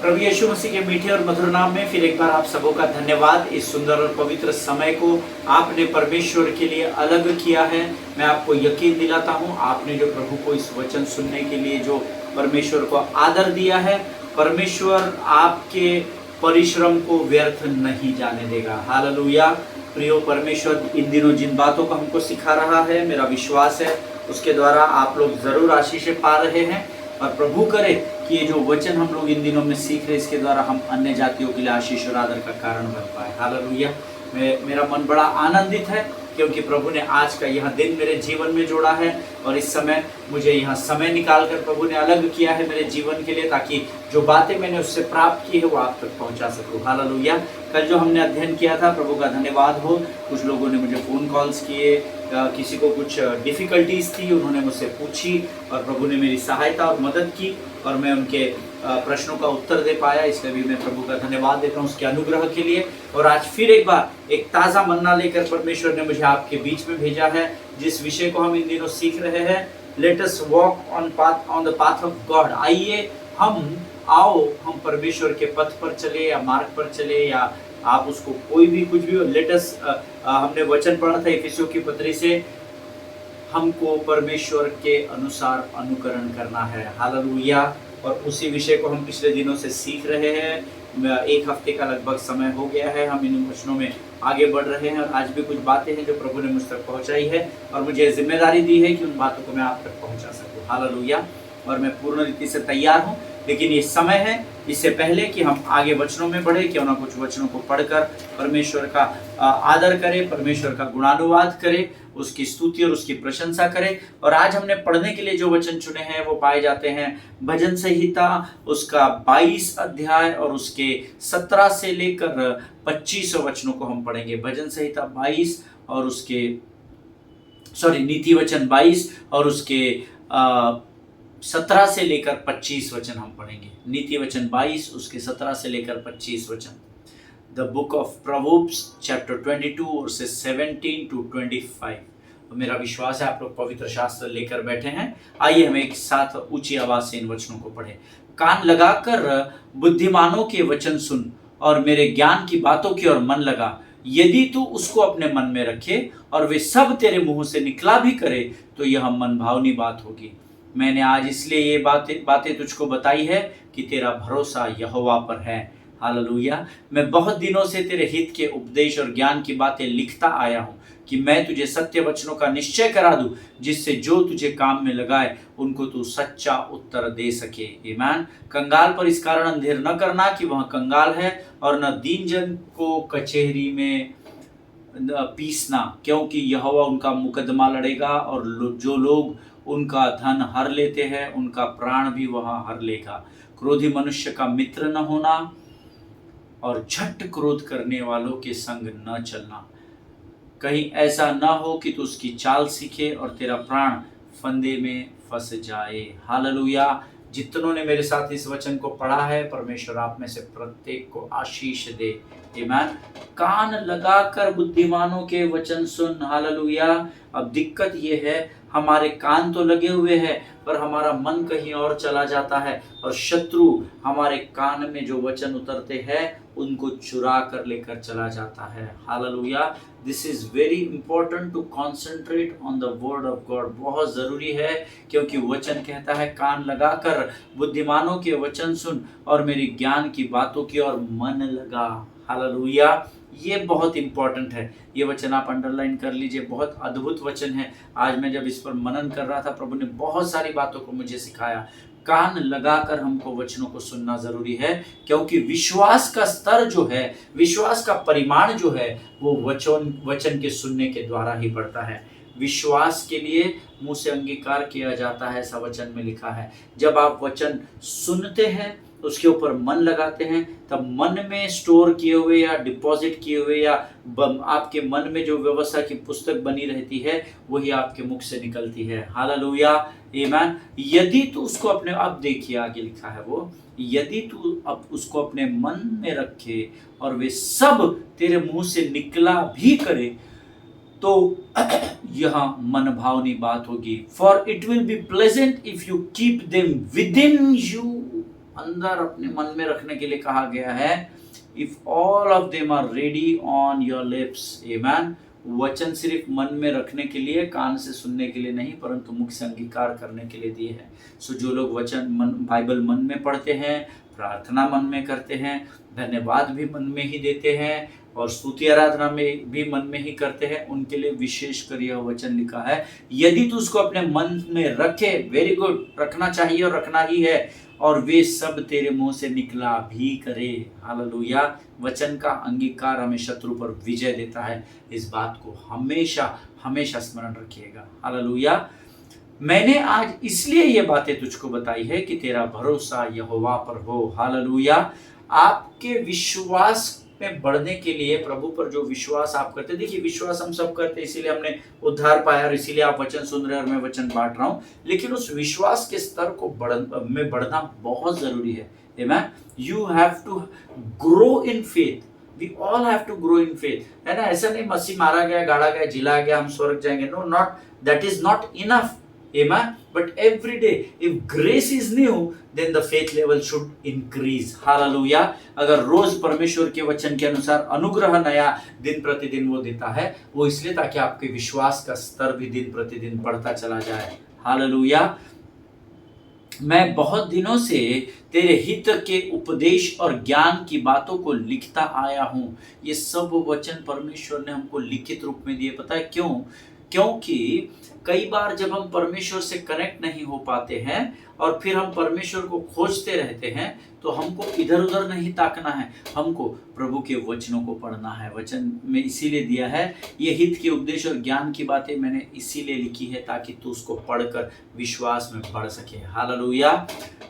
प्रभु यीशु मसीह के मीठे और मधुर नाम में फिर एक बार आप सबों का धन्यवाद। इस सुंदर और पवित्र समय को आपने परमेश्वर के लिए अलग किया है। मैं आपको यकीन दिलाता हूँ, आपने जो प्रभु को इस वचन सुनने के लिए जो परमेश्वर को आदर दिया है, परमेश्वर आपके परिश्रम को व्यर्थ नहीं जाने देगा। हालेलुया। प्रियो, परमेश्वर इन दिनों जिन बातों को हमको सिखा रहा है, मेरा विश्वास है उसके द्वारा आप लोग जरूर आशीष पा रहे हैं। और प्रभु करे कि ये जो वचन हम लोग इन दिनों में सीख रहे, इसके द्वारा हम अन्य जातियों के लिए आशीष और आदर का कारण बन पाए। हालेलुया। मेरा मन बड़ा आनंदित है क्योंकि प्रभु ने आज का यह दिन मेरे जीवन में जोड़ा है और इस समय मुझे यहाँ समय निकाल कर प्रभु ने अलग किया है मेरे जीवन के लिए, ताकि जो बातें मैंने उससे प्राप्त की है वो आप तक पहुँचा सकूँ। हालेलुया। कल जो हमने अध्ययन किया था, प्रभु का धन्यवाद हो, कुछ लोगों ने मुझे फ़ोन कॉल्स किए, किसी को कुछ डिफ़िकल्टीज़ थी, उन्होंने मुझसे पूछी और प्रभु ने मेरी सहायता और मदद की और मैं उनके प्रश्नों का उत्तर दे पाया। इसलिए भी मैं प्रभु का धन्यवाद देता हूँ उसके अनुग्रह के लिए। और आज फिर एक बार एक ताज़ा मन्ना लेकर परमेश्वर ने मुझे आपके बीच में भेजा है, जिस विषय को हम इन दिनों सीख रहे हैं, let us walk on the path of God. आइए हम परमेश्वर के पथ पर चले या मार्ग पर चले, या आप उसको कोई भी कुछ भी। लेट अस हमने वचन पढ़ा था इफिसियों की पत्री से, हमको परमेश्वर के अनुसार अनुकरण करना है। हालेलुया। और उसी विषय को हम पिछले दिनों से सीख रहे हैं। एक हफ्ते का लगभग समय हो गया है, हम इन वचनों में आगे बढ़ रहे हैं। और आज भी कुछ बातें हैं जो प्रभु ने मुझ तक पहुंचाई है और मुझे जिम्मेदारी दी है कि उन बातों को मैं आप तक पहुंचा सकूं। हालेलुया। और मैं पूर्ण रीति से तैयार हूं, लेकिन ये समय है इससे पहले कि हम आगे वचनों में बढ़े, क्यों ना कुछ वचनों को पढ़कर परमेश्वर का आदर करें, परमेश्वर का गुणानुवाद करें, उसकी स्तुति और उसकी प्रशंसा करें। और आज हमने पढ़ने के लिए जो वचन चुने हैं वो पाए जाते हैं भजन संहिता उसका 22 अध्याय और उसके 17 से लेकर 25 वचनों को हम पढ़ेंगे। भजन संहिता 22 और उसके नीति वचन 22 और उसके 17 से लेकर 25 वचन हम पढ़ेंगे। नीति वचन 22, उसके 17 से लेकर 25 वचन। The book of proverbs chapter 22 versus 17 to 25। तो मेरा विश्वास है आप लोग पवित्र शास्त्र लेकर बैठे हैं। आइए हम एक साथ ऊंची आवाज से इन वचनों को पढ़ें। कान लगाकर बुद्धिमानों के वचन सुन और मेरे ज्ञान की बातों की ओर मन लगा। यदि तू उसको अपने मन में रखे और वे सब तेरे मुंह से निकला भी करे तो यह मन भावनी बात होगी। मैंने आज इसलिए ये बातें तुझको बताई है कि तेरा भरोसा यहोवा पर है। हालेलुया। मैं बहुत दिनों से तेरे हित के उपदेश और ज्ञान की बातें लिखता आया हूँ कि मैं तुझे सत्य वचनों का निश्चय करा दूं, जिससे जो तुझे काम में लगाए उनको तू सच्चा उत्तर दे सके। आमीन। कंगाल पर इस कारण अंधेर न करना कि वह कंगाल है, और न दीन जन को कचहरी में पीसना, क्योंकि यहोवा उनका मुकदमा लड़ेगा और जो लोग उनका धन हर लेते हैं उनका प्राण भी वह हर लेगा। क्रोधी मनुष्य का मित्र न होना और झट क्रोध करने वालों के संग न चलना, कहीं ऐसा न हो कि तू उसकी चाल सीखे और तेरा प्राण फंदे में फंस जाए। हालेलुया। जितनों ने मेरे साथ इस वचन को पढ़ा है, परमेश्वर आप में से प्रत्येक को आशीष दे। आमीन। कान लगाकर बुद्धिमानों के वचन सुन। हालेलुया। अब दिक्कत ये है, हमारे कान तो लगे हुए हैं पर हमारा मन कहीं और चला जाता है और शत्रु हमारे कान में जो वचन उतरते हैं उनको चुरा कर लेकर चला जाता है। Hallelujah. This is very important to concentrate on the word of God. बहुत जरूरी है, क्योंकि वचन कहता है कान लगाकर बुद्धिमानों के वचन सुन और मेरी ज्ञान की बातों की ओर मन लगा। हालेलुया। ये बहुत इंपॉर्टेंट है। ये वचन आप अंडरलाइन कर लीजिए, बहुत अद्भुत वचन है। आज मैं जब इस पर मनन कर रहा था, प्रभु ने बहुत सारी बातों को मुझे सिखाया। कान लगाकर हमको वचनों को सुनना जरूरी है, क्योंकि विश्वास का स्तर जो है, विश्वास का परिमाण जो है, वो वचन के सुनने के द्वारा ही बढ़ता है। विश्वास के लिए मुंह से अंगीकार किया जाता है, ऐसा वचन में लिखा है। जब आप वचन सुनते हैं, उसके ऊपर मन लगाते हैं, तब मन में स्टोर किए हुए या डिपॉजिट किए हुए या आपके मन में जो व्यवस्था की पुस्तक बनी रहती है, वही आपके मुख से निकलती है। हालेलुया। आमीन। यदि तू उसको अपने, अब देखिए आगे लिखा है वो, यदि तू अब उसको अपने मन में रखे और वे सब तेरे मुंह से निकला भी करे तो यह मन भावनी बात होगी। For it will be pleasant if you keep them with in you. अंदर अपने मन में रखने के लिए कहा गया है। If all of them are ready on your lips, amen. वचन सिर्फ मन में रखने के लिए, कान से सुनने के लिए नहीं, परंतु मुख से अंगीकार करने के लिए दिए हैं। सो जो लोग वचन बाइबल मन में पढ़ते हैं, प्रार्थना मन में करते हैं, धन्यवाद भी मन में ही देते हैं और स्तुति आराधना में भी मन में ही करते हैं, उनके लिए विशेष कर यह वचन लिखा है। यदि तू उसको अपने मन में रखे, वेरी गुड, रखना चाहिए और रखना ही है, और वे सब तेरे मुंह से निकला भी करे। हालेलुया। वचन का अंगीकार हमें शत्रु पर विजय देता है। इस बात को हमेशा हमेशा स्मरण रखिएगा। हालेलुया। मैंने आज इसलिए ये बातें तुझको बताई है कि तेरा भरोसा यहोवा पर हो। हालेलुया। आपके विश्वास में बढ़ने के लिए, प्रभु पर जो विश्वास आप करते, देखिए विश्वास हम सब करते, इसीलिए हमने उद्धार पाया और इसीलिए आप वचन सुन रहे हैं और मैं वचन बांट रहा हूं, लेकिन उस विश्वास के स्तर को बढ़ना बहुत जरूरी है। Amen. You have to grow in faith. We all have to grow in faith, है ना। ऐसा नहीं मसीह मारा गया, गाड़ा गया, जिला गया, हम स्वर्ग जाएंगे। No, not that is not enough. Amen. But every day, if grace is new, then the faith level should increase. Hallelujah. अगर रोज परमेश्वर के वचन के अनुसार अनुग्रह नया दिन प्रतिदिन वो देता है, वो इसलिए ताकि आपके विश्वास का स्तर भी दिन प्रतिदिन बढ़ता चला जाए। हालेलुया। मैं बहुत दिनों से तेरे हित के उपदेश और ज्ञान की बातों को लिखता आया हूं। ये सब वचन परमेश्वर ने हमको लिखित रूप में दिए। पता है क्यों? क्योंकि कई बार जब हम परमेश्वर से कनेक्ट नहीं हो पाते हैं और फिर हम परमेश्वर को खोजते रहते हैं, तो हमको इधर उधर नहीं ताकना है, हमको प्रभु के वचनों को पढ़ना है। वचन में इसीलिए दिया है, ये हित के उपदेश और ज्ञान की बातें मैंने इसीलिए लिखी है ताकि तू उसको पढ़कर विश्वास में बढ़ सके। हालेलुया।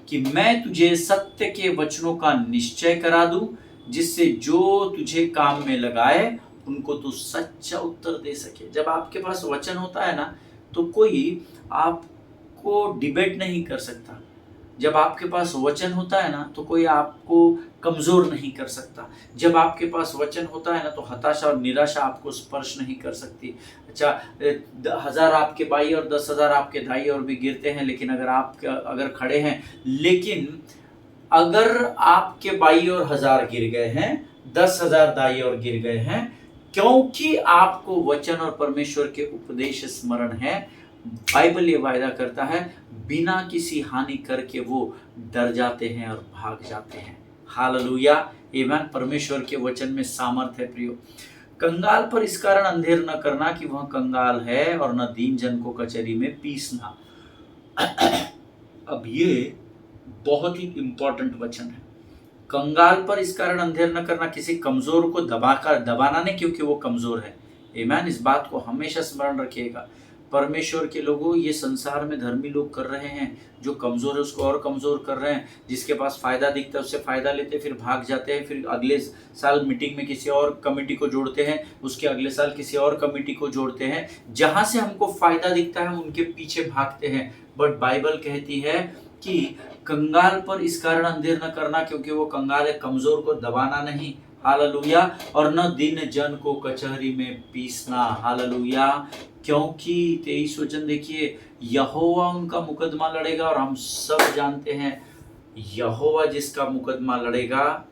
कि मैं तुझे सत्य के वचनों का निश्चय करा दूं, जिससे जो तुझे काम में लगाए उनको तू सच्चा उत्तर दे सके। जब आपके पास वचन होता है ना, तो कोई आपको डिबेट नहीं कर सकता। जब आपके पास वचन होता है ना, तो कोई आपको कमजोर नहीं कर सकता। जब आपके पास वचन होता है ना, तो हताशा और निराशा आपको स्पर्श नहीं कर सकती। अच्छा, 1000 आपके बाई और 10,000 आपके दाई और भी गिरते हैं, लेकिन अगर खड़े हैं, लेकिन अगर आपके बाई और 1000 गिर गए हैं, 10,000 दाई और गिर गए हैं, क्योंकि आपको वचन और परमेश्वर के उपदेश स्मरण है। बाइबल ये वायदा करता है, बिना किसी हानि करके वो डर जाते हैं और भाग जाते हैं। हालेलुया। आमेन। परमेश्वर के वचन में सामर्थ्य है प्रियो। कंगाल पर इस कारण अंधेर न करना कि वह कंगाल है, और न दीन जन को कचहरी में पीसना। अब ये बहुत ही इंपॉर्टेंट वचन है। कंगाल पर इस कारण अंधेर न करना, किसी कमजोर को दबाना नहीं क्योंकि वो कमजोर है। आमीन। इस बात को हमेशा स्मरण रखिएगा। परमेश्वर के लोगों, ये संसार में धर्मी लोग कर रहे हैं, जो कमजोर है उसको और कमजोर कर रहे हैं, जिसके पास फायदा दिखता है उससे फायदा लेते हैं, फिर भाग जाते हैं, फिर अगले साल मीटिंग में किसी और कमेटी को जोड़ते हैं, उसके अगले साल किसी और कमेटी को जोड़ते हैं। जहां से हमको फायदा दिखता है हम उनके पीछे भागते हैं। बट बाइबल कहती है कि कंगाल पर इस कारण अंधेर न करना क्योंकि वो कंगाल है, कमजोर को दबाना नहीं। हालेलुया। और न दीन जन को कचहरी में पीसना। हालेलुया। क्योंकि 23 वचन देखिए, यहोवा उनका मुकदमा लड़ेगा, और हम सब जानते हैं यहोवा जिसका मुकदमा लड़ेगा,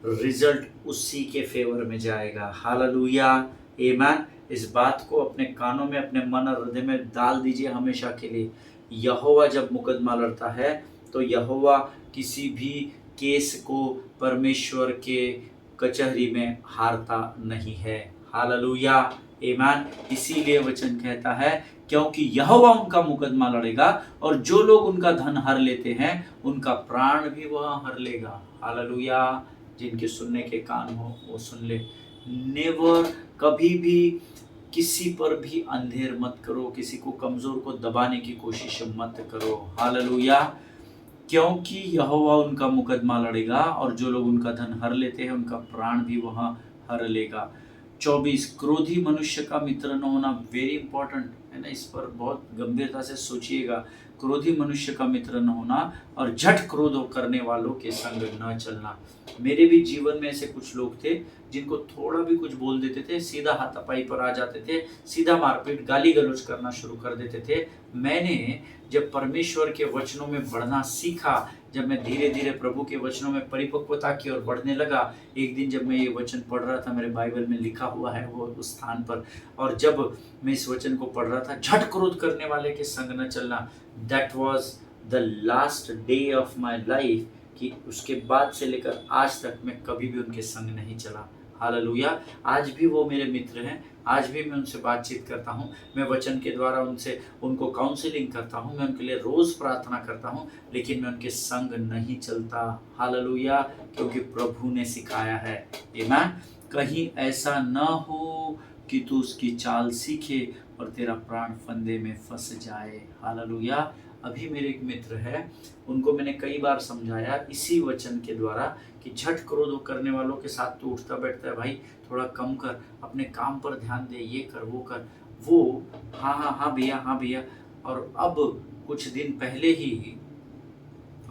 रिजल्ट उसी के फेवर में जाएगा। हालेलुया। आमीन। इस बात को अपने कानों में, अपने मन और हृदय में डाल दीजिए हमेशा के लिए। यहोवा जब मुकदमा लड़ता है तो यहोवा किसी भी केस को परमेश्वर के कचहरी में हारता नहीं है। हालेलुया। आमीन। इसीलिए वचन कहता है, क्योंकि यहोवा उनका मुकदमा लड़ेगा, और जो लोग उनका धन हर लेते हैं उनका प्राण भी वह हर लेगा। हालेलुया। जिनके सुनने के कान हो वो सुन ले। नेवर, कभी भी किसी पर भी अंधेर मत करो, किसी को कमजोर को दबाने की कोशिश मत करो। हालेलुया। क्योंकि यहोवा उनका मुकदमा लड़ेगा, और जो लोग उनका धन हर लेते हैं उनका प्राण भी वहां हर लेगा। 24, क्रोधी मनुष्य का मित्र न होना। वेरी इंपॉर्टेंट है ना, इस पर बहुत गंभीरता से सोचिएगा। क्रोधी मनुष्य का मित्र न होना, और झट क्रोध करने वालों के संग न चलना। मेरे भी जीवन में ऐसे कुछ लोग थे जिनको थोड़ा भी कुछ बोल देते थे, सीधा हाथापाई पर आ जाते थे, सीधा मारपीट, गाली गलौज करना शुरू कर देते थे। मैंने जब परमेश्वर के वचनों में बढ़ना सीखा, जब मैं धीरे धीरे प्रभु के वचनों में परिपक्वता की ओर बढ़ने लगा, एक दिन जब मैं ये वचन पढ़ रहा था, मेरे बाइबल में लिखा हुआ है वो उस स्थान पर, और जब मैं इस वचन को पढ़ रहा था, झट क्रोध करने वाले के संग न चलना, that was the last day of my life, कि उसके बाद से लेकर आज तक मैं कभी भी उनके संग नहीं चला। हालेलुया। आज भी वो मेरे मित्र हैं, आज भी मैं उनसे बातचीत करता हूँ, मैं वचन के द्वारा उनको काउंसलिंग करता हूँ, मैं उनके लिए रोज़ प्रार्थना करता हूँ, लेकिन मैं उनके संग नहीं चलता। हालेलुया। क्योंकि प्रभु ने सिखाया है। आमीन। कहीं ऐसा न हो कि तू उसकी चाल सीखे और तेरा प्राण फंदे में फंस जाए। हालेलुया। अभी मेरे एक मित्र है, उनको मैंने कई बार समझाया इसी वचन के द्वारा कि झट क्रोध करने वालों के साथ तो उठता बैठता है, भाई थोड़ा कम कर, अपने काम पर ध्यान दे, ये कर वो कर, वो हाँ हाँ हाँ भैया, हाँ भैया। और अब कुछ दिन पहले ही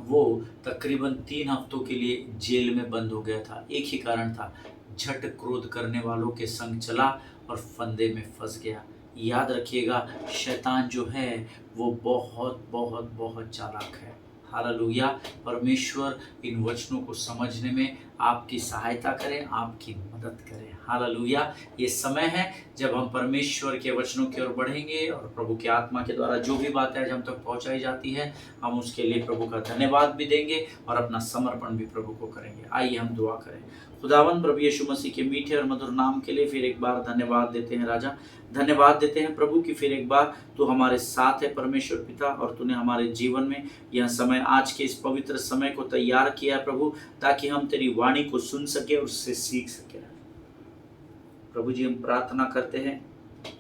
वो तकरीबन 3 हफ्तों के लिए जेल में बंद हो गया था। एक ही कारण था, झट क्रोध करने वालों के संग चला और फंदे में फंस गया। याद रखिएगा, शैतान जो है वो बहुत बहुत बहुत चालाक है। हालेलुया। परमेश्वर इन वचनों को समझने में आपकी सहायता करें, आपकी मदद करें। हालेलुया। ये समय है जब हम परमेश्वर के वचनों की ओर बढ़ेंगे और प्रभु की आत्मा के द्वारा जो भी बातें आज हम तक पहुंचाई जाती है, हम उसके लिए प्रभु का धन्यवाद भी देंगे और अपना समर्पण भी प्रभु को करेंगे। आइए हम दुआ करें। खुदावन प्रभु यीशु मसीह के मीठे और मधुर नाम के लिए फिर एक बार धन्यवाद देते हैं राजा। धन्यवाद देते हैं प्रभु कि फिर एक बार तू हमारे साथ है परमेश्वर पिता, और तूने हमारे जीवन में यह समय, आज के इस पवित्र समय को तैयार किया है प्रभु, ताकि हम तेरी वाणी को सुन सके और उससे सीख सके। प्रभु जी, हम प्रार्थना करते हैं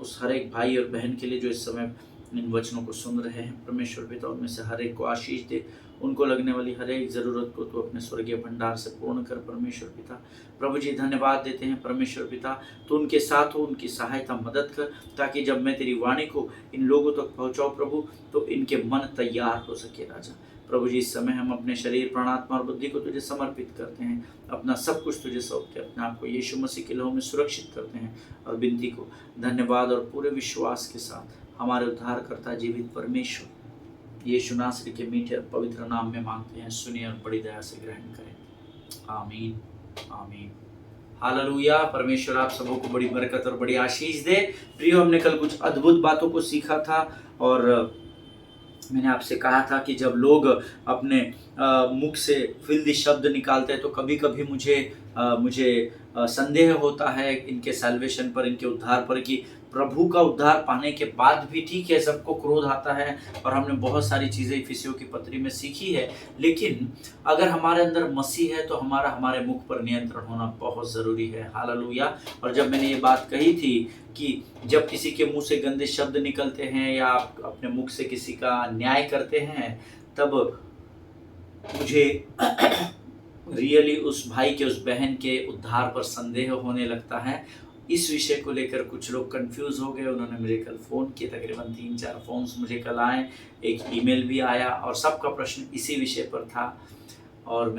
उस हर एक भाई और बहन के लिए जो इस समय इन वचनों को सुन रहे हैं। परमेश्वर पिता, उनमें से हर एक को आशीष दे, उनको लगने वाली हर एक ज़रूरत को तो अपने स्वर्गीय भंडार से पूर्ण कर परमेश्वर पिता। प्रभु जी, धन्यवाद देते हैं परमेश्वर पिता, तो उनके साथ हो, उनकी सहायता मदद कर, ताकि जब मैं तेरी वाणी को इन लोगों तक पहुँचाऊँ प्रभु, तो इनके मन तैयार हो सके राजा। प्रभु जी, इस समय हम अपने शरीर, प्राण, आत्मा और बुद्धि को तुझे समर्पित करते हैं, अपना सब कुछ तुझे सौंपते हैं, अपने आप को यीशु मसीह के लहू में सुरक्षित करते हैं, और विनती को धन्यवाद और पूरे विश्वास के साथ हमारे उद्धारकर्ता जीवित परमेश्वर यीशु नासरी के मीठे और पवित्र नाम में मांगते हैं, सुनिए और बड़ी दया से ग्रहण करें। आमीन, आमीन। हालेलुया। परमेश्वर आप सबों को बड़ी बरकत और बड़ी आशीष दे। प्रियो, हमने कल कुछ अद्भुत बातों को सीखा था, और मैंने आपसे कहा था कि जब लोग अपने मुख से फिल्दी शब्द निकालते हैं, तो कभी कभी मुझे संदेह होता है इनके सैल्वेशन पर, इनके उद्धार पर, कि प्रभु का उद्धार पाने के बाद भी ठीक है, सबको क्रोध आता है, और हमने बहुत सारी चीज़ें इफिसियों की पत्री में सीखी है, लेकिन अगर हमारे अंदर मसीह है तो हमारे मुख पर नियंत्रण होना बहुत ज़रूरी है। हालेलुया। और जब मैंने ये बात कही थी कि जब किसी के मुंह से गंदे शब्द निकलते हैं या आप अपने मुख से किसी का न्याय करते हैं, तब मुझे रियली उस भाई के, उस बहन के उद्धार पर संदेह होने लगता है। इस विषय को लेकर कुछ लोग कंफ्यूज हो गए, उन्होंने मुझे कल फ़ोन किए, तकरीबन 3-4 फ़ोन्स मुझे कल आए, एक ईमेल भी आया, और सबका प्रश्न इसी विषय पर था, और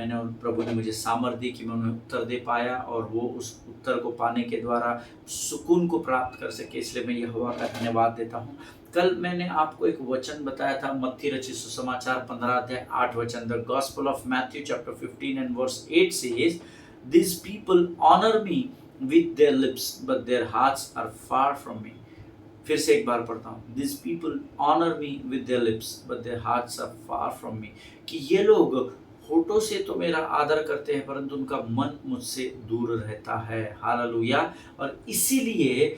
प्रभु ने मुझे सामर्थ्य दी कि मैं उन्हें उत्तर दे पाया, और वो उस उत्तर को पाने के द्वारा सुकून को प्राप्त कर सके, इसलिए मैं यहोवा का धन्यवाद देता हूँ। कल मैंने आपको एक वचन बताया था, मत्ती रचित सुसमाचार 15 अध्याय 8 वचन, the gospel of Matthew chapter 15 and verse 8 says, this people honour me with their lips but their hearts are far from me। फिर से एक बार पढ़ता हूँ, these people honor me with their lips but their hearts are far from me, कि ये लोग होठों से तो मेरा आदर करते हैं परंतु उनका मन मुझसे दूर रहता है। हालेलुया। और इसीलिए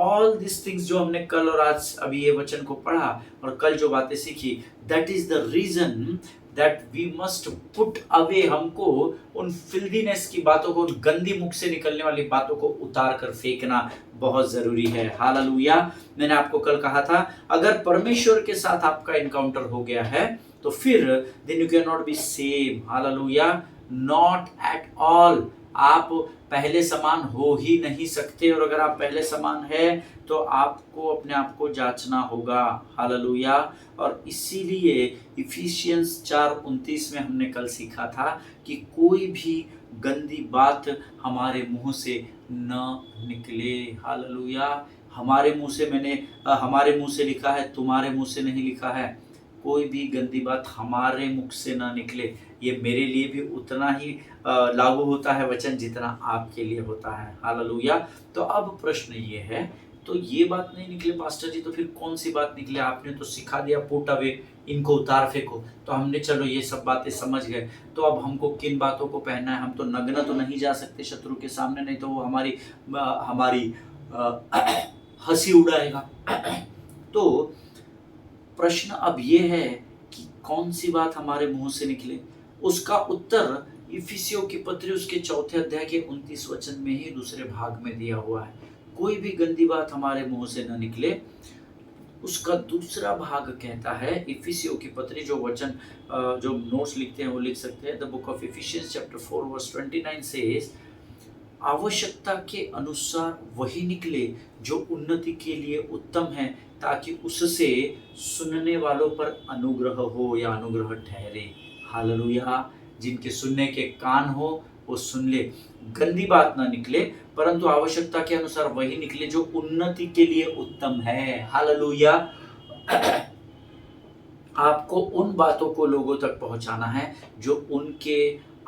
ऑल दिस थिंग्स जो हमने कल और आज अभी ये वचन को पढ़ा और कल जो बातें सीखी, that is the reason that we must put away, हमको उन फिल्दीनेस की बातों को, उन गंदी मुख से निकलने वाली बातों को उतार कर फेंकना बहुत ज़रूरी है। हालेलुया। मैंने आपको कल कहा था, अगर परमेश्वर के साथ आपका इनकाउंटर हो गया है तो फिर then you cannot be same। Hallelujah. Not at all. आप पहले समान हो ही नहीं सकते, और अगर आप पहले समान है तो आपको अपने आप को जांचना होगा। हालेलुया। और इसीलिए इफिशियंस 4:29 में हमने कल सीखा था कि कोई भी गंदी बात हमारे मुंह से न निकले। हालेलुया। हमारे मुंह से लिखा है, तुम्हारे मुंह से नहीं लिखा है। कोई भी गंदी बात हमारे मुख से ना निकले। ये मेरे लिए भी उतना ही लागू होता है वचन जितना आपके लिए होता है। हालेलुया। तो अब प्रश्न ये है, तो ये बात नहीं निकले पास्टर जी, तो फिर कौन सी बात निकले? आपने तो सिखा दिया पुट अवे, इनको उतार फेंको, तो हमने चलो ये सब बातें समझ गए। तो अब हमको किन बातों को पहनना है? हम तो नग्न तो नहीं जा सकते शत्रु के सामने, नहीं तो वो हमारी हंसी उड़ाएगा। तो प्रश्न अब ये है कि कौन सी बात हमारे मुंह से निकले? उसका उत्तर इफिसियों की पत्री उसके 4 अध्याय के 29 वचन में ही दूसरे भाग में दिया हुआ है। कोई भी गंदी बात हमारे मुंह से न निकले। उसका दूसरा भाग कहता है, इफिसियों की पत्री जो वचन जो नोट्स लिखते हैं वो लिख सकते हैं। The book of Ephesians chapter 4 verse 29 says, आवश्यकता के अनुसार वही निकले जो उन्नति के लिए उत्तम है, ताकि उससे सुनने वालों पर अनुग्रह हो या अनुग्रह ठहरे। हालेलुया। जिनके सुनने के कान हो वो सुन ले। गंदी बात ना निकले, परंतु आवश्यकता के अनुसार वही निकले जो उन्नति के लिए उत्तम है। हालेलुया। आपको उन बातों को लोगों तक पहुंचाना है जो उनके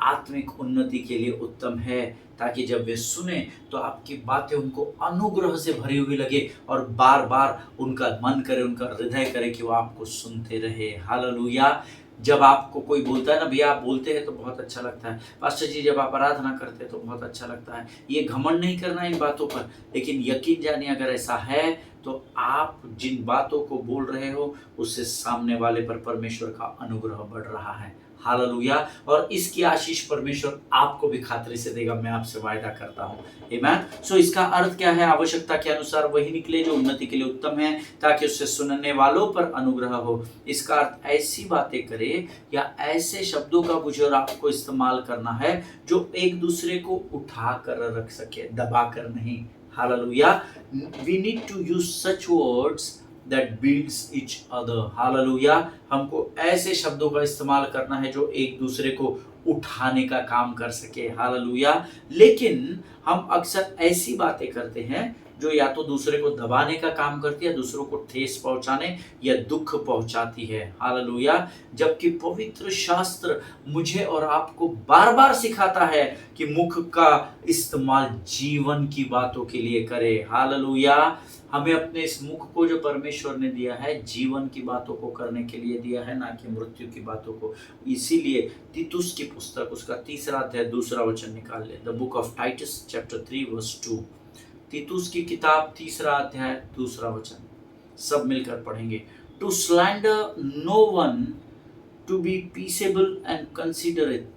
आत्मिक उन्नति के लिए उत्तम है, ताकि जब वे सुने तो आपकी बातें उनको अनुग्रह से भरी हुई लगे और बार बार उनका मन करे, उनका हृदय करे कि वो आपको सुनते रहे। हालेलुया। जब आपको कोई बोलता है ना, भैया आप बोलते हैं तो बहुत अच्छा लगता है, पास्टर जी जब आप आराधना करते हैं तो बहुत अच्छा लगता है, ये घमंड नहीं करना इन बातों पर, लेकिन यकीन जानिए अगर ऐसा है तो आप जिन बातों को बोल रहे हो उससे सामने वाले पर परमेश्वर का अनुग्रह बढ़ रहा है। हालेलुया। और इसकी आशीष परमेश्वर आपको भी खातरी से देगा, मैं आपसे वायदा करता हूँ। आमीन। सो इसका अर्थ क्या है? आवश्यकता के अनुसार वही निकले जो उन्नति के लिए उत्तम है, ताकि उससे सुनने वालों पर अनुग्रह हो। इसका अर्थ ऐसी बातें करे या ऐसे शब्दों का मुझे और आपको इस्तेमाल करना है जो एक दूसरे को उठा कर रख सके, दबा कर नहीं। Hallelujah. We need to use such words that builds each other. Hallelujah. हमको ऐसे शब्दों का इस्तेमाल करना है जो एक दूसरे को उठाने का काम कर सके। हालेलुया। लेकिन हम अक्सर ऐसी बातें करते हैं जो या तो दूसरे को दबाने का काम करती है, दूसरों को ठेस पहुंचाने या दुख पहुंचाती है। हालेलुया। जबकि पवित्र शास्त्र मुझे और आपको बार बार सिखाता है कि मुख का इस्तेमाल जीवन की बातों के लिए करे। हालेलुया। हमें अपने इस मुख को जो परमेश्वर ने दिया है जीवन की बातों को करने के लिए दिया है, ना कि मृत्यु की बातों को। इसीलिए तीतुस की पुस्तक उसका 3 अध्याय 2 वचन निकाल ले। The book of Titus chapter 3 verse 2। तीतुस की किताब 3 अध्याय 2 वचन, सब मिलकर पढ़ेंगे। To slander no one, to be peaceable and considerate,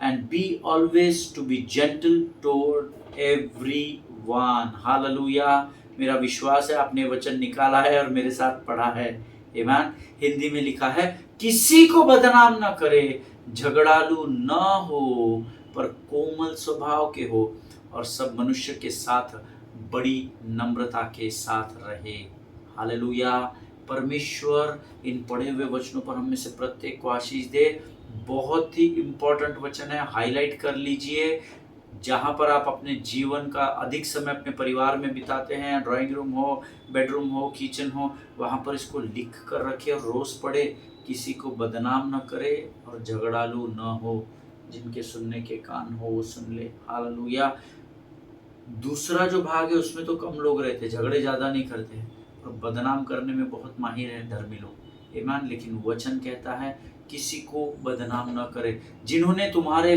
and be always to be gentle toward everyone. Hallelujah. मेरा विश्वास है आपने वचन निकाला है और मेरे साथ पढ़ा है। आमीन। हिंदी में लिखा है, किसी को बदनाम ना करे, झगड़ालू ना हो, पर कोमल स्वभाव के हो, और सब मनुष्य के साथ बड़ी नम्रता के साथ रहे। हालेलुया। परमेश्वर इन पढ़े हुए वचनों पर हम में से प्रत्येक को आशीष दे। बहुत ही इंपॉर्टेंट वचन है, हाईलाइट कर लीजिए। जहाँ पर आप अपने जीवन का अधिक समय अपने परिवार में बिताते हैं, ड्राइंग रूम हो, बेडरूम हो, किचन हो, वहाँ पर इसको लिख कर रखे और रोज पढ़े। किसी को बदनाम न करे और झगड़ालू न हो, जिनके सुनने के कान हो वो सुन ले। हालेलुया। दूसरा जो भाग है उसमें तो कम लोग रहते, झगड़े ज्यादा नहीं करते हैं, और बदनाम करने में बहुत माहिर है धर्मी लोग। ईमान। लेकिन वचन कहता है किसी को बदनाम न करे। जिन्होंने तुम्हारे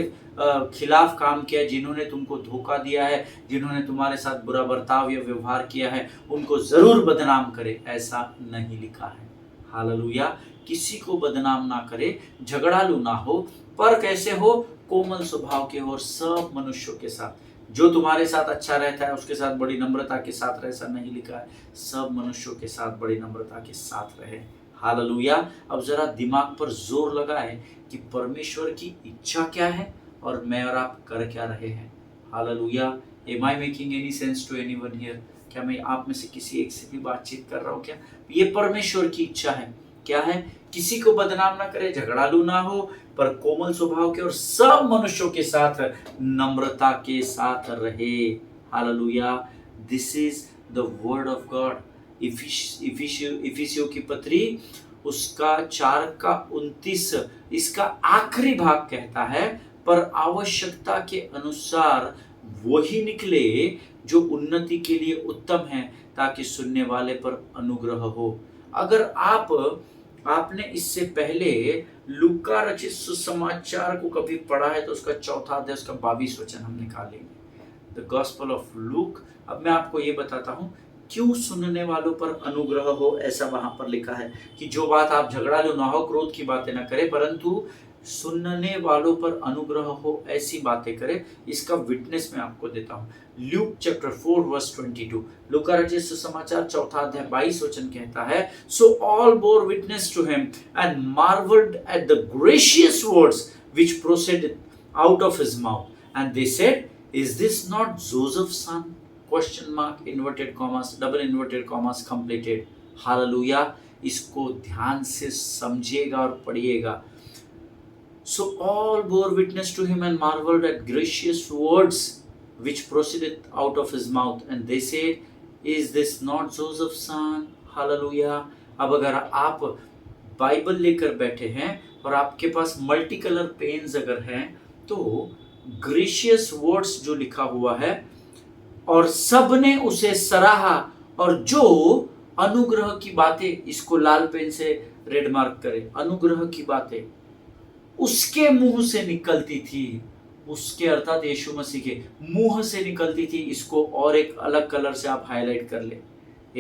खिलाफ काम किया, जिन्होंने तुमको धोखा दिया है, जिन्होंने तुम्हारे साथ बुरा बर्ताव या व्यवहार किया है, उनको जरूर बदनाम करे, ऐसा नहीं लिखा है। हालेलुया। किसी को बदनाम ना करे, झगड़ालू ना हो, पर कैसे हो? कोमल स्वभाव के हो, और सब मनुष्यों के साथ। जो तुम्हारे साथ अच्छा रहता है उसके साथ बड़ी नम्रता के साथ रहे, ऐसा नहीं लिखा है। सब मनुष्यों के साथ बड़ी नम्रता के साथ रहे। हालेलुया। अब जरा दिमाग पर जोर लगाए कि परमेश्वर की इच्छा क्या है और मैं और आप कर क्या रहे हैं। Hallelujah. Am I making any sense to anyone here? क्या मैं आप में से किसी एक से भी बातचीत कर रहा हूँ क्या? ये परमेश्वर की इच्छा है। क्या है? किसी को बदनाम ना करे, झगड़ालू ना हो, पर कोमल स्वभाव के और सब मनुष्यों के साथ नम्रता के साथ रहे। Hallelujah. This is the word of God. इफिसियों की पत्री उसका 4:29 इसका आखिरी भाग कहता है, पर आवश्यकता के अनुसार वही निकले जो उन्नति के लिए उत्तम है, ताकि सुनने वाले पर अनुग्रह हो। अगर आपने इससे पहले लूका रचित सुसमाचार को कभी पढ़ा है तो उसका 4 अध्याय उसका 22 वचन हम निकालेंगे, द गॉस्पेल ऑफ लूक। अब मैं आपको ये बताता हूँ क्यों सुनने वालों पर अनुग्रह हो, ऐसा वहां पर लिखा है कि जो बात आप झगड़ा लो ना हो, क्रोध की बातें ना करें, परंतु सुनने वालों पर अनुग्रह हो ऐसी बातें करें। इसका विटनेस मैं आपको देता हूँ। ल्यूक चैप्टर 4 वर्स 22, लूका रचित सुसमाचार 4 अध्याय 22 वचन कहता है, so all bore witness to him and marvelled at the gracious words which proceeded out of his mouth and they said, is this not Joseph son? Question mark, inverted commas, double inverted commas completed. Hallelujah. इसको ध्यान से समझिएगा और पढ़िएगा। So all bore witness to him and marveled at gracious words which proceeded out of his mouth, and they said, is this not Joseph's son? Hallelujah. अब अगर आप Bible लेकर बैठे हैं और आपके पास मल्टी कलर पेन्स अगर हैं, तो ग्रेशियस वर्ड्स जो लिखा हुआ है और सब ने उसे सराहा, और जो अनुग्रह की बातें, इसको लाल पेन से रेड मार्क करें, अनुग्रह की बातें उसके मुंह से निकलती थी, उसके अर्थात यीशु मसीह के मुंह से निकलती थी। इसको और एक अलग कलर से आप हाईलाइट कर ले।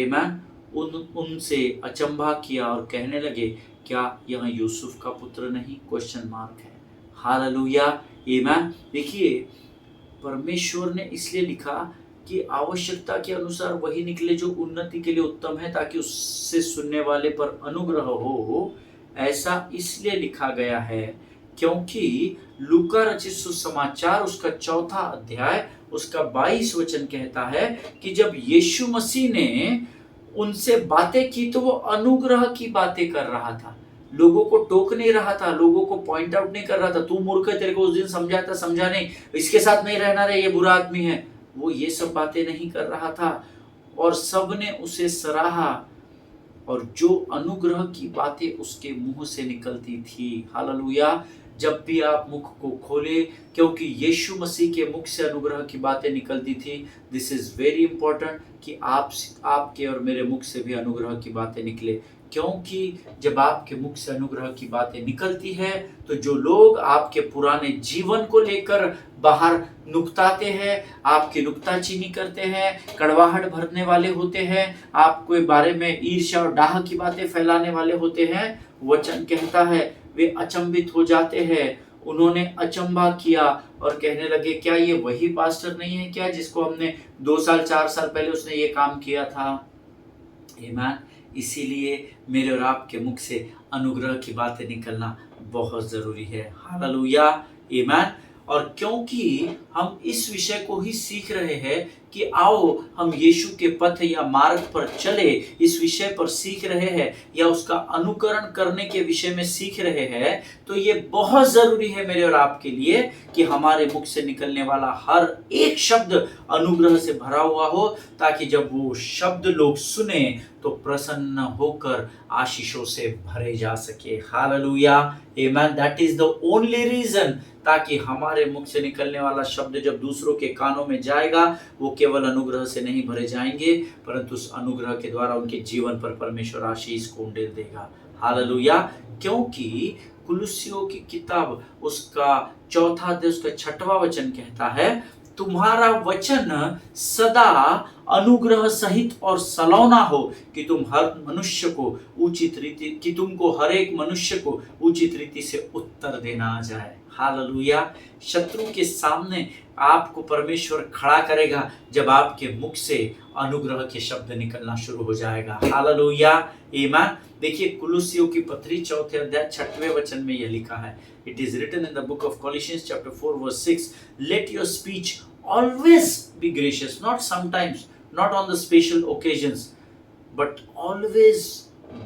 आमीन। उनसे अचंभा किया और कहने लगे, क्या यह यूसुफ का पुत्र नहीं? क्वेश्चन मार्क है। हालेलुया। आमीन। देखिए, परमेश्वर ने इसलिए लिखा कि आवश्यकता के अनुसार वही निकले जो उन्नति के लिए उत्तम है, ताकि उससे सुनने वाले पर अनुग्रह हो। ऐसा इसलिए लिखा गया है क्योंकि लूका रचित सुसमाचार उसका 4 अध्याय उसका 22 वचन कहता है कि जब यीशु मसीह ने उनसे बातें की तो वो अनुग्रह की बातें कर रहा था, लोगों को टोक नहीं रहा था, लोगों को पॉइंट आउट नहीं कर रहा था, तू मूर्ख है, तेरे को उस दिन समझाता, समझा नहीं, इसके साथ नहीं रहना रे, ये बुरा आदमी है। वो ये सब बातें नहीं कर रहा था, और सब ने उसे सराहा, और जो अनुग्रह की बातें उसके मुंह से निकलती थी। हालेलुया। जब भी आप मुख को खोले, क्योंकि यीशु मसीह के मुख से अनुग्रह की बातें निकलती थी। दिस इज वेरी इंपॉर्टेंट कि आपके और मेरे मुख से भी अनुग्रह की बातें निकले, क्योंकि जब आपके मुख से अनुग्रह की बातें निकलती है तो जो लोग आपके पुराने जीवन को लेकर बाहर नुक्ताते हैं, आपकी नुक्ताचीनी करते हैं, कड़वाहट भरने वाले होते हैं, आपके बारे में ईर्ष्या और डाह की बातें फैलाने वाले होते हैं, वचन कहता है वे अचंभित हो जाते हैं। उन्होंने अचंभा किया और कहने लगे, क्या ये वही पास्टर नहीं है क्या जिसको हमने 2 साल 4 साल पहले उसने ये काम किया था? आमीन। इसीलिए मेरे और आपके मुख से अनुग्रह की बातें निकलना बहुत जरूरी है। हालेलुया। आमीन। और क्योंकि हम इस विषय को ही सीख रहे हैं कि आओ हम यीशु के पथ या मार्ग पर चले, इस विषय पर सीख रहे हैं या उसका अनुकरण करने के विषय में सीख रहे हैं, तो ये बहुत जरूरी है मेरे और आपके लिए कि हमारे मुख से निकलने वाला हर एक शब्द अनुग्रह से भरा हुआ हो, ताकि जब वो शब्द लोग सुने तो प्रसन्न होकर आशीषों से भरे जा सके। हालेलुया। आमीन। That is the only reason, ताकि हमारे मुख से निकलने वाला शब्द जब दूसरों के कानों में जाएगा, वो केवल अनुग्रह से नहीं भरे जाएंगे, परंतु उस अनुग्रह के द्वारा उनके जीवन पर परमेश्वर आशीष को उंडेल देगा। हालेलुया। क्योंकि कुलुस्सियों की किताब उसका 4 अध्याय उसका 6वां वचन कहता है, तुम्हारा वचन सदा अनुग्रह सहित और सलौना हो, कि तुम हर मनुष्य को उचित रीति कि तुमको हर एक मनुष्य को उचित रीति से उत्तर देना आ जाए। हालेलुया। शत्रु के सामने आपको परमेश्वर खड़ा करेगा जब आपके मुख से अनुग्रह के शब्द निकलना शुरू हो जाएगा। हालेलुया। आमीन। देखिए, कुलुस्सियों की पत्री 4 अध्याय 6वें वचन में यह लिखा है, it is written in the book of Colossians chapter 4 verse 6, let your speech always be gracious, not sometimes, not on the special occasions, but always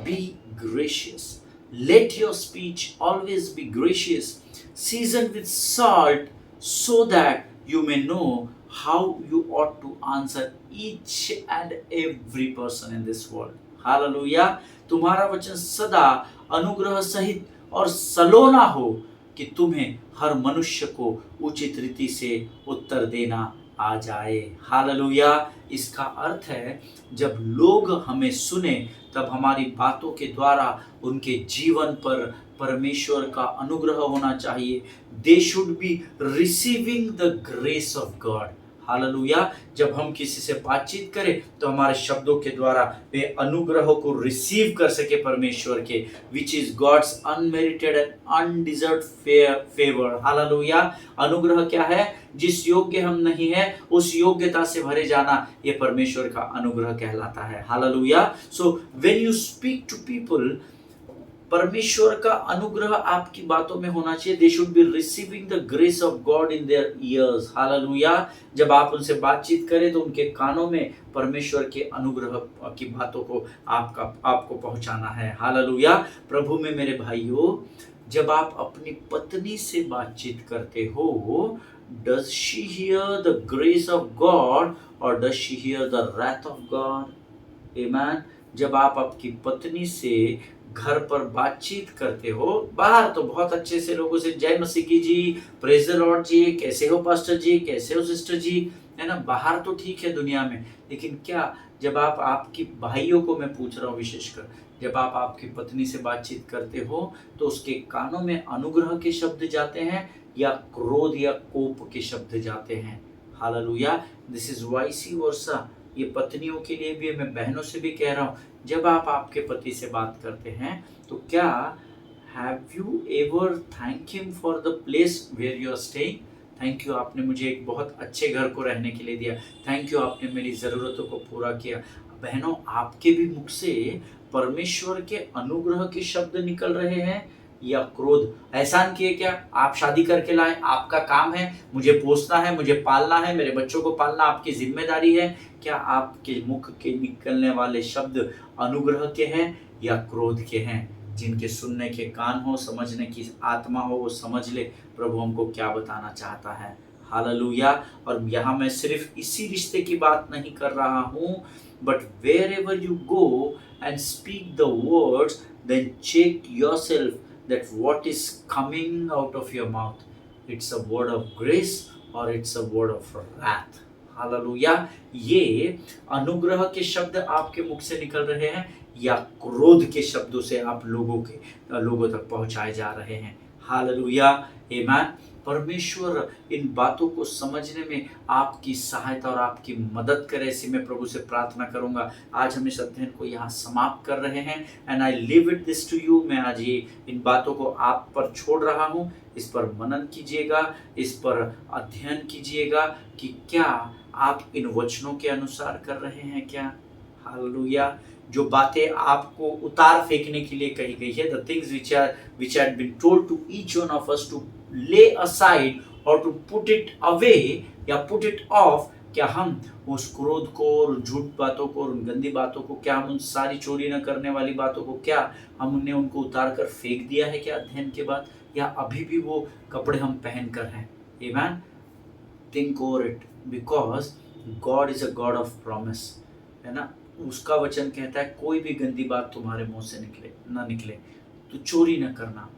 be gracious. Let your speech always be gracious, seasoned with salt, so that you may know how you ought to answer each and every person in this world. Hallelujah. तुम्हारा वचन सदा अनुग्रह सहित और सलोना हो कि तुम्हें हर मनुष्य को उचित रीति से उत्तर देना आ जाए। हालेलुया। इसका अर्थ है जब लोग हमें सुने तब हमारी बातों के द्वारा उनके जीवन पर परमेश्वर का अनुग्रह होना चाहिए। They should be receiving the grace of God. Hallelujah. जब हम किसी से बातचीत करें तो हमारे शब्दों के द्वारा वे अनुग्रह को रिसीव कर सके परमेश्वर के, which is God's unmerited and undeserved favour. Hallelujah. अनुग्रह क्या है? जिस योग्य हम नहीं है उस योग्यता से भरे जाना, ये परमेश्वर का अनुग्रह कहलाता है। Hallelujah. So when you speak to people, परमेश्वर का अनुग्रह आपकी बातों में होना चाहिए। They should be receiving the grace of God in their ears. Hallelujah. जब आप उनसे बातचीत करें तो उनके कानों में परमेश्वर के अनुग्रह की बातों को आपको पहुंचाना है। हालेलुया। प्रभु में मेरे भाइयों, जब आप अपनी पत्नी से बातचीत करते हो, does she hear the grace of God और does she hear the wrath of God? Amen. जब आप आपकी पत्नी से घर पर बातचीत करते हो, बाहर तो बहुत अच्छे से लोगों से जय मसीह की जी, प्रेज द लॉर्ड जी, कैसे हो पास्टर जी, कैसे हो सिस्टर जी, है ना, बाहर तो ठीक है दुनिया में, लेकिन क्या जब आप आपकी भाइयों को मैं पूछ रहा हूँ, विशेषकर जब आप आपकी पत्नी से बातचीत करते हो तो उसके कानों में अनुग्रह के शब्द जाते हैं या क्रोध या कोप के शब्द जाते हैं? Hallelujah. This is vice versa. ये पत्नियों के लिए भी, मैं बहनों से भी कह रहा हूँ, जब आप आपके पति से बात करते हैं तो क्या have you ever thank him for the place where you are staying? Thank you, आपने मुझे एक बहुत अच्छे घर को रहने के लिए दिया। थैंक यू, आपने मेरी ज़रूरतों को पूरा किया। बहनों, आपके भी मुख से परमेश्वर के अनुग्रह के शब्द निकल रहे हैं या क्रोध? एहसान किए क्या? आप शादी करके लाए, आपका काम है, मुझे पोसना है, मुझे पालना है, मेरे बच्चों को पालना आपकी जिम्मेदारी है। क्या आपके मुख के निकलने वाले शब्द अनुग्रह के हैं या क्रोध के हैं? जिनके सुनने के कान हो, समझने की आत्मा हो, वो समझ ले प्रभु हमको क्या बताना चाहता है। हालेलुया। और यहाँ मैं सिर्फ इसी रिश्ते की बात नहीं कर रहा हूँ, but wherever you go and speak the words, then check yourself that what is coming out of your mouth, it's a word of grace or it's a word of wrath. Hallelujah. ये अनुग्रह के शब्द आपके मुख से निकल रहे हैं या क्रोध के शब्दों से आप लोगों तक पहुंचाए जा रहे हैं? हालेलुया। आमीन। परमेश्वर इन बातों को समझने में आपकी सहायता और आपकी मदद करे, ऐसी मैं प्रभु से प्रार्थना करूंगा। आज हम इस अध्ययन को यहाँ समाप्त कर रहे हैं and I leave it this to you. मैं आज ये इन बातों को आप पर छोड़ रहा हूँ। इस पर मनन कीजिएगा, इस पर अध्ययन कीजिएगा कि क्या आप इन वचनों के अनुसार कर रहे हैं क्या? हालेलुया। जो बातें आपको उतार फेंकने के लिए कही गई है, the things which had been told to each one of us to lay aside or to put it away या put it off, क्या हम उस क्रोध को और झूठ बातों को और उन गंदी बातों को, क्या हम उन सारी चोरी न करने वाली बातों को, क्या हमने उनको उतार कर फेंक दिया है क्या अध्ययन के बाद, या अभी भी वो कपड़े हम पहन कर हैं? आमीन। Think over it, because God is a God of promise, है ना। उसका वचन कहता है कोई भी गंदी बात तुम्हारे मुंह से निकले। तो चोरी न करना,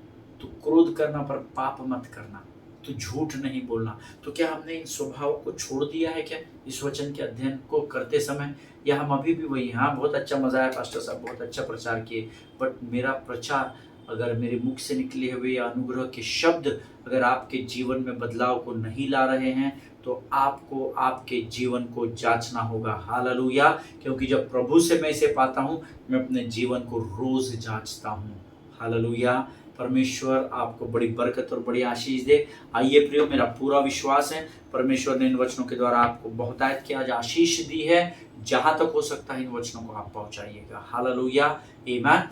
तो क्रोध करना पर पाप मत करना, तो झूठ नहीं बोलना। तो क्या हमने इन स्वभाव को छोड़ दिया है क्या इस वचन के अध्ययन को करते समय, या हम अभी भी वही? हाँ, बहुत अच्छा, मजा आया पास्टर साहब, बहुत अच्छा प्रचार किए, बट मेरा प्रचार अगर मेरे मुख से निकले हुए अनुग्रह के शब्द अगर आपके जीवन में बदलाव को नहीं ला रहे हैं तो आपको आपके जीवन को जांचना होगा। हालेलुया। क्योंकि जब प्रभु से मैं इसे पाता हूँ, मैं अपने जीवन को रोज जांचता हूँ। हालेलुया। परमेश्वर आपको बड़ी बरकत और बड़ी आशीष दे। आइए प्रियो, मेरा पूरा विश्वास है परमेश्वर ने इन वचनों के द्वारा आपको बहुतायत की आज आशीष दी है। जहां तक हो सकता है इन वचनों को आप पहुंचाइएगा। हालेलुया। आमीन।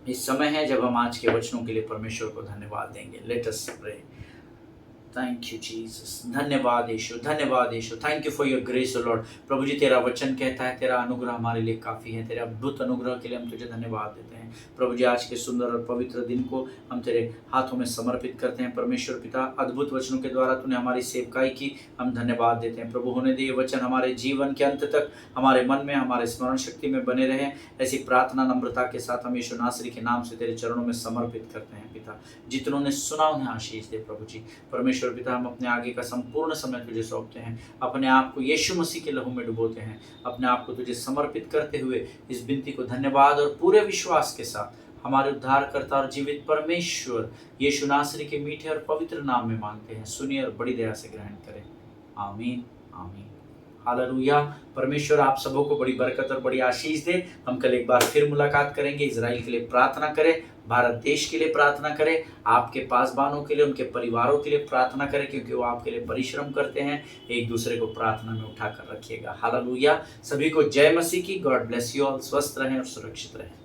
इस समय है जब हम आज के वचनों के लिए परमेश्वर को धन्यवाद देंगे। Let us pray. Thank you Jesus. धन्यवाद यीशु, धन्यवाद यीशु। Thank you for your grace Lord. प्रभु जी तेरा वचन कहता है तेरा अनुग्रह हमारे लिए काफ़ी है। तेरे अद्भुत अनुग्रह के लिए हम तुझे धन्यवाद देते हैं। प्रभु जी आज के सुंदर और पवित्र दिन को हम तेरे हाथों में समर्पित करते हैं। परमेश्वर पिता, अद्भुत वचनों के द्वारा तूने हमारी सेवकाई की, हम धन्यवाद देते हैं। प्रभु होने दे ये वचन हमारे जीवन के अंत तक हमारे मन में, हमारे स्मरण शक्ति में बने रहे। ऐसी प्रार्थना नम्रता के साथ हम यीशु नासरी के नाम से तेरे चरणों में समर्पित करते हैं पिता। जितनों ने सुना उन्हें आशीष दे प्रभु जी। परमेश्वर पिता, हम अपने आगे का संपूर्ण समय तुझे सौंपते हैं। अपने आप को यीशु मसीह के लहू में डुबोते हैं। अपने आप को तुझे समर्पित करते हुए इस विनती को धन्यवाद और पूरे विश्वास के साथ हमारे उद्धारकर्ता और जीवित परमेश्वर यीशु नासरी के मीठे और पवित्र नाम में मांगते हैं। सुनिए और बड़ी दया से ग्रहण करें। आमीन, आमीन, हालेलुया। परमेश्वर आप सबों को बड़ी बरकत और बड़ी आशीष दे। हम कल एक बार फिर मुलाकात करेंगे। इजराइल के लिए प्रार्थना करें, भारत देश के लिए प्रार्थना करें, आपके पासबानों के लिए, उनके परिवारों के लिए प्रार्थना करें, क्योंकि वो आपके लिए परिश्रम करते हैं। एक दूसरे को प्रार्थना में उठाकर रखिएगा। हालेलुया। सभी को जय मसीह की। God bless you all. स्वस्थ रहें और सुरक्षित रहें।